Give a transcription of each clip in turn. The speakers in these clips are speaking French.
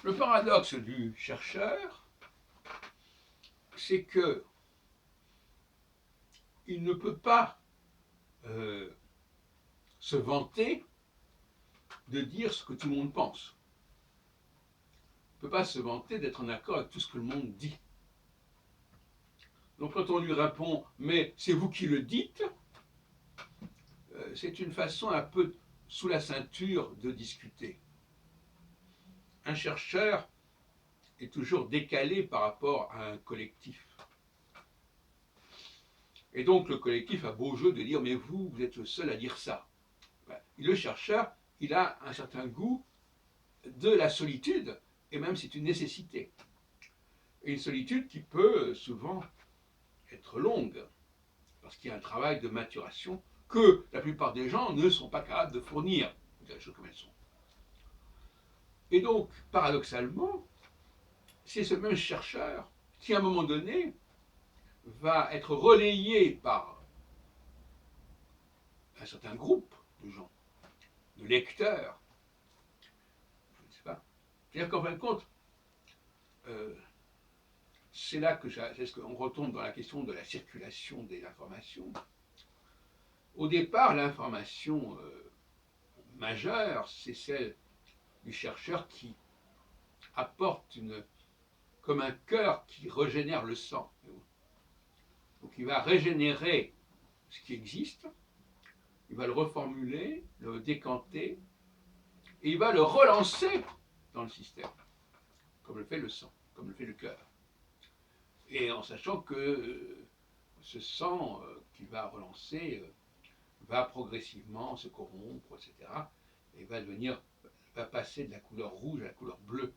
Le paradoxe du chercheur, c'est que il ne peut pas se vanter de dire ce que tout le monde pense. Il ne peut pas se vanter d'être en accord avec tout ce que le monde dit. Donc quand on lui répond « mais c'est vous qui le dites », c'est une façon un peu sous la ceinture de discuter. Un chercheur est toujours décalé par rapport à un collectif. Et donc le collectif a beau jeu de dire « mais vous êtes le seul à dire ça ». Le chercheur, il a un certain goût de la solitude, et même c'est une nécessité. Et une solitude qui peut souvent être longue, parce qu'il y a un travail de maturation que la plupart des gens ne sont pas capables de fournir, les choses comme elles sont. Et donc, paradoxalement, c'est ce même chercheur qui, à un moment donné, va être relayé par un certain groupe de gens, de lecteurs, je ne sais pas. C'est-à-dire qu'en fin de compte, c'est là qu'on retombe dans la question de la circulation des informations. Au départ, l'information majeure, c'est celle du chercheur qui apporte comme un cœur qui régénère le sang. Donc il va régénérer ce qui existe, il va le reformuler, le décanter, et il va le relancer dans le système, comme le fait le sang, comme le fait le cœur. Et en sachant que ce sang qu'il va relancer va progressivement se corrompre, etc. Et va passer de la couleur rouge à la couleur bleue.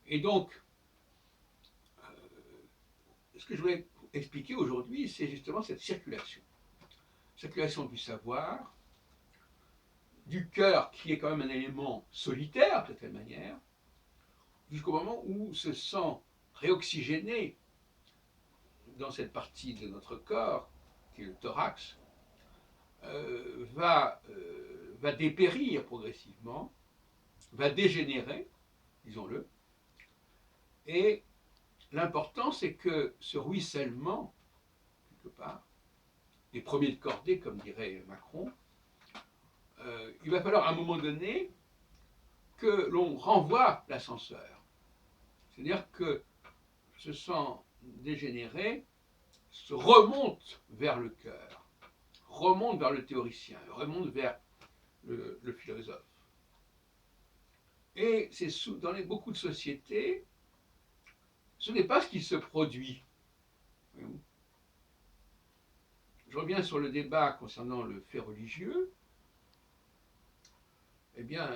Et donc, ce que je voulais expliquer aujourd'hui, c'est justement cette circulation. Circulation du savoir, du cœur qui est quand même un élément solitaire, de certaine manière, jusqu'au moment où se sent réoxygéné dans cette partie de notre corps, qui est le thorax, va dépérir progressivement, va dégénérer, disons-le, et l'important c'est que ce ruissellement, quelque part, les premiers de cordée, comme dirait Macron, il va falloir à un moment donné que l'on renvoie l'ascenseur. C'est-à-dire que ce sang dégénéré se remonte vers le cœur, remonte vers le théoricien, remonte vers le philosophe. Et c'est dans beaucoup de sociétés, ce n'est pas ce qui se produit. Je reviens sur le débat concernant le fait religieux. Eh bien,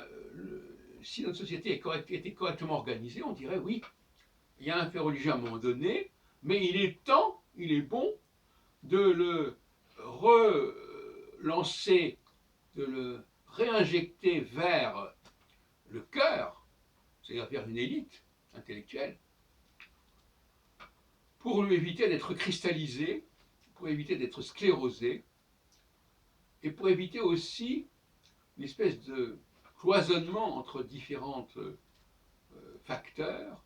si notre société était correctement organisée, on dirait oui, il y a un fait religieux à un moment donné, mais il est bon de le relancer, de le réinjecter vers le cœur, c'est-à-dire vers une élite intellectuelle, pour lui éviter d'être cristallisé, pour éviter d'être sclérosé, et pour éviter aussi une espèce de cloisonnement entre différents facteurs,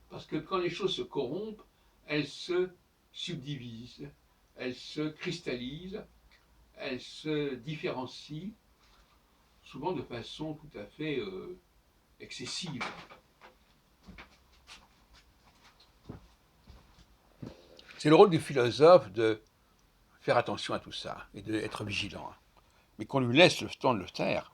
parce que quand les choses se corrompent, elles se subdivisent, elles se cristallisent, elles se différencient, souvent de façon tout à fait excessive. C'est le rôle du philosophe de faire attention à tout ça et d'être vigilant, mais qu'on lui laisse le temps de le faire.